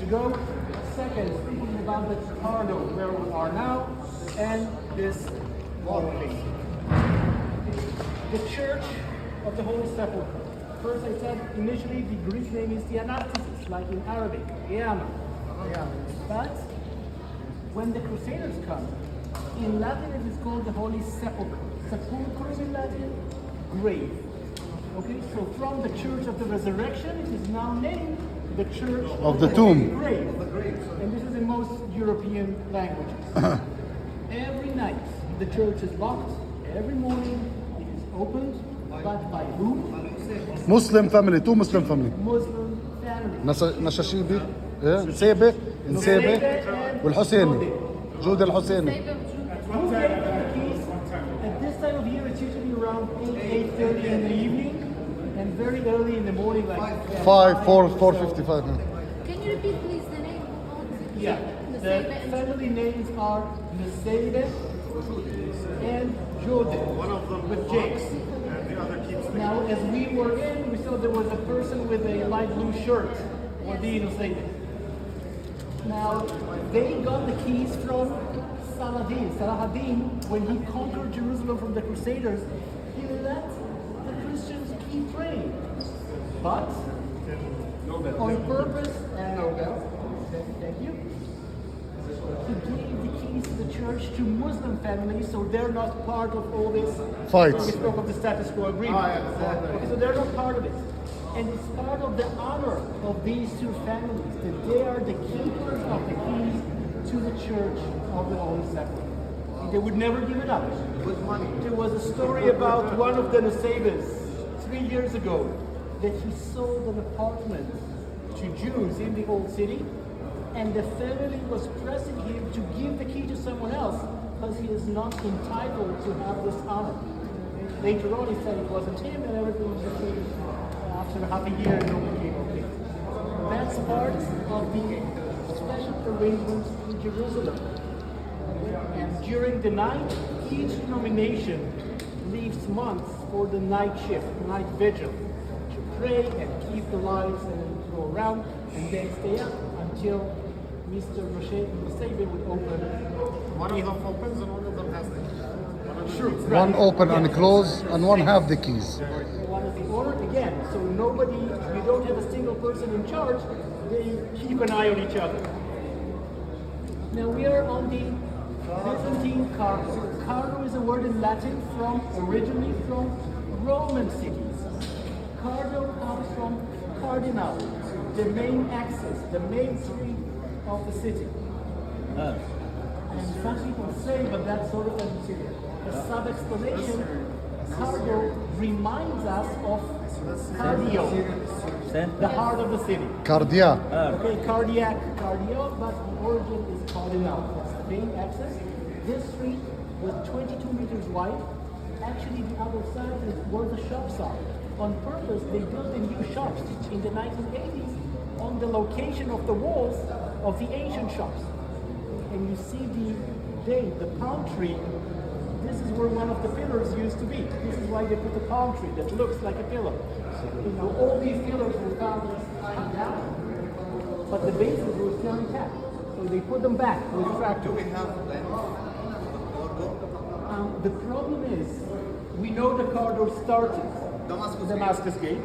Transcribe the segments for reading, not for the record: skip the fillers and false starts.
go. Second, speaking about the Cardo, where we are now, and this building. The Church of the Holy Sepulchre. First, I said initially the Greek name is the Anastasis, like in Arabic, Eama. But when the Crusaders come, in Latin it is called the Holy Sepulchre. Sepulchre in Latin, grave. Okay, so from the Church of the Resurrection, it is now named the Church of the Tomb. Grave. And this is in most European languages. Every night the church is locked. Every morning it is opened. But by whom? Muslim family, two Muslim family. Muslim family. نشاشيبي نسيبة والحسيني جود الحسيني. Who gave them the keys? At this time of year, it's usually around 8:30 in the evening, and very early in the morning, like 4:55. Can you repeat please the name? Yeah, the family names are Nesebe and Jode, One of them with walks, James. and the other keeps the Now, as we were in, we saw there was a person with a light blue shirt, Wadi Nesebe. Now, they got the keys from Saladin, when he conquered Jerusalem from the Crusaders, he let the Christians keep praying. But, on purpose, and thank you, he gave the keys to the church to Muslim families, so they're not part of all this Fights. We spoke of the status quo agreement. Okay, so they're not part of it. And it's part of the honor of these two families that they are the keepers of the keys to the Church of the Holy Sepulchre. They would never give it up. There was a story about one of the Nusayras 3 years ago that he sold an apartment to Jews in the old city, and the family was pressing him to give the key to someone else because he is not entitled to have this honor. Later on, he said it wasn't him, and everything was okay. After half a year, it all became okay. That's part of the special arrangements in Jerusalem. And during the night, each denomination leaves months for the night shift, night vigil, to pray and keep the lights and go around, and then stay up until Mr. Rocher Sebe would open. One of them opens and one of them has the key. Sure, One open and close, and one have the keys. One is the owner again, so nobody, you don't have a single person in charge, they keep an eye on each other. Now we are on the Byzantine Cardo. Cardo is a word in Latin originally from Roman cities. Cardo comes from cardinal, the main axis, the main street of the city. And some people say, but that's sort of a sub-explanation. Cardo reminds us of cardio, the heart of the city. Cardia. Okay, cardio, but the origin is cardinal. That's the main axis. This street was 22 meters wide. Actually, the other side is where the shops are. On purpose, they built the new shops in the 1980s on the location of the walls of the ancient shops. And you see the palm tree. This is where one of the pillars used to be. This is why they put the palm tree that looks like a pillar. You know, all these pillars were found down, but the bases were still intact. So they put them back with a tractor. The problem is, we know the Cardo started Damascus Gate.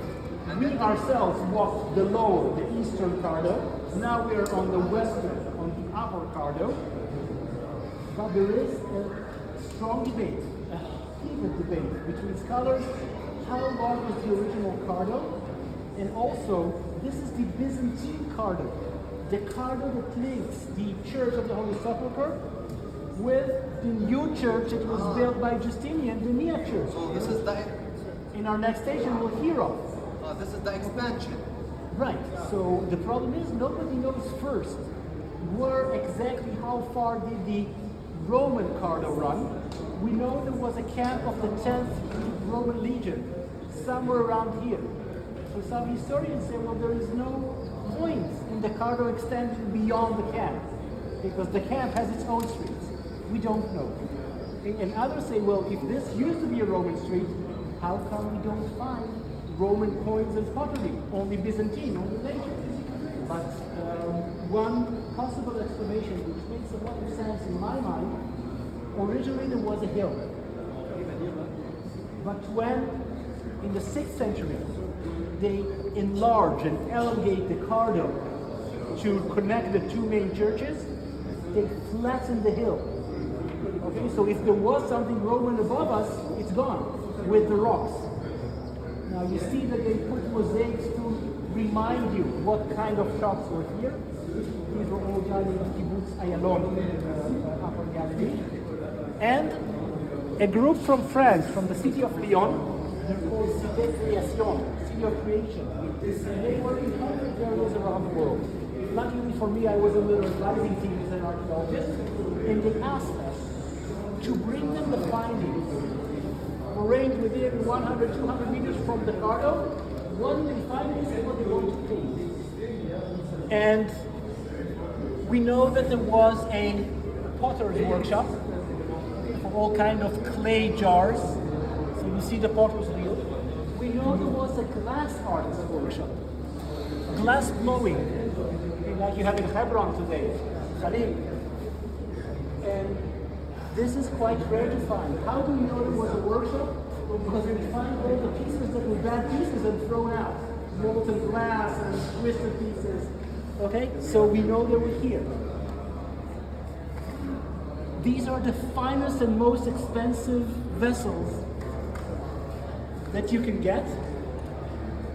We ourselves walked below the eastern Cardo. Now we are on the western, on the upper Cardo. But there is a strong debate, a heated debate between scholars. How long is the original Cardo? And also, this is the Byzantine Cardo. The Cardo that links the Church of the Holy Sepulchre with the new church that was built by Justinian, the Nia Church. So this is the In our next station, we'll hear of. this is the expansion. Right. So the problem is nobody knows first where exactly how far did the Roman Cardo run. We know there was a camp of the 10th Roman Legion somewhere around here. So some historians say, well, there is no point in the Cardo extending beyond the camp because the camp has its own streets. We don't know. And others say, well, if this used to be a Roman street, how come we don't find Roman coins and pottery? Only Byzantine, only later. But one possible explanation, which makes a lot of sense in my mind. Originally, there was a hill. But when, in the 6th century, they enlarge and elongate the Cardo to connect the two main churches, they flatten the hill. Okay, so if there was something Roman above us, it's gone with the rocks. Now you see that they put mosaics to remind you what kind of shops were here. These were all guys in Kibbutz Ayalon, Upper Galilee. And a group from France, from the city of Lyon, they're called Cité Création, City of Creation. They were in 100 areas around the world. Luckily for me, I was in the advising team as an archaeologist, and they asked us to bring them the findings, arranged within 100, 200 meters from the Cardo. What did they find? This is what they want to paint. And we know that there was a potter's workshop for all kind of clay jars. So you see the potter's wheel. We know there was a glass artist workshop, glass blowing, like you have in Hebron today, Khalil. And this is quite rare to find. How do we know there was a workshop? Because we find all the pieces that were bad pieces and thrown out. Molten glass and twisted pieces. Okay, so we know they were here. These are the finest and most expensive vessels that you can get.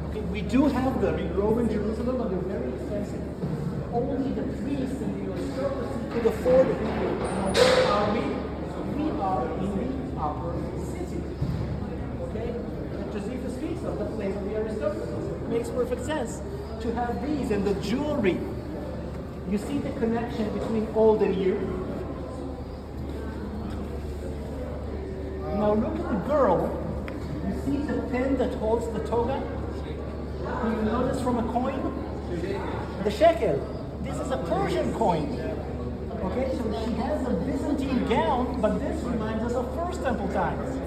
Okay, we do have them in Roman Jerusalem, but they're very expensive. Only the priests and the aristocracy could afford it. Now, where are we? We are in the upper city. Okay? And Josephus speaks of the place of the aristocracy. It makes perfect sense to have these and the jewelry. You see the connection between old and new. Now look at the girl. You see the pen that holds the toga? Do you notice from a coin? The shekel. This is a Persian coin. Okay, so she has a Byzantine gown, but this reminds us of First Temple times.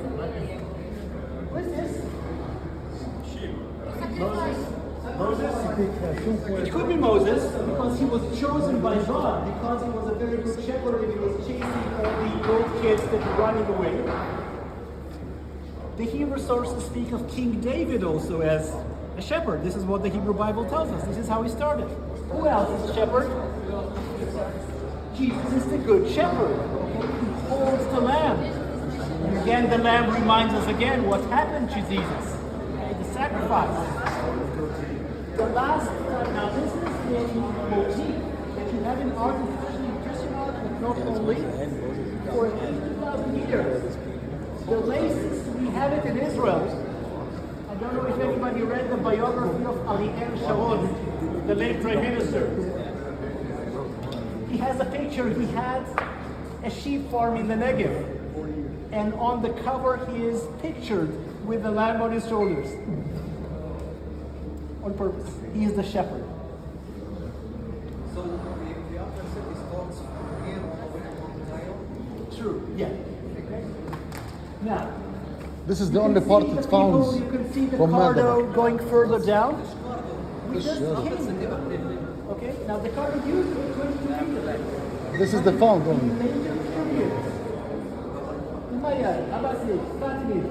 What is this? It could be Moses, because he was chosen by God, because he was a very good shepherd and he was chasing all the goat kids that were running away. The Hebrew sources speak of King David also as a shepherd. This is what the Hebrew Bible tells us. This is how he started. Who else is a shepherd? Jesus is the good shepherd. He holds the lamb. And again, the lamb reminds us again what happened to Jesus. The sacrifice. The last, now this is the motif that you have in art, especially in Christian art, but not only, for 2,000 years. The laces, we have it in Israel. I don't know if anybody read the biography of Ariel Sharon, the late Prime Minister. He has a picture, he had a sheep farm in the Negev. And on the cover he is pictured with the lamb on his shoulders. On purpose. He is the shepherd. So the upper city starts from here all the way to Zion? True, yeah. Okay. Now, This is the only part you it can found see the from Cardo Magdala. going further down. We Yes, just yes. came. Okay, now the Cardo used to be 22 meters. This is the found only. Later periods. Umayyad, Abbasid, Fatimid.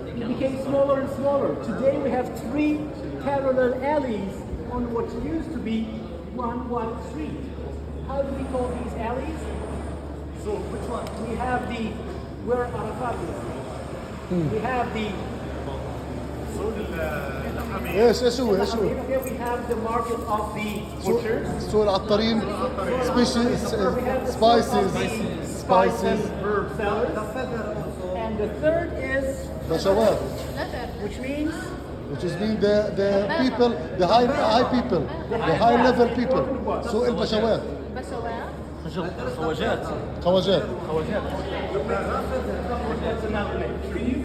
It became smaller and smaller. Today we have 3 parallel alleys on what used to be one wide street. How do we call these alleys? So which one? We have the where Arafat is. We have the ايش هو ايش هو؟ here we have the market of the butchers. سوق العطارين species spices Spices, herb sellers. And the third is بشوات which means which is mean the people the high people the high level people سوق البشوات بسواء خواجات that's another name.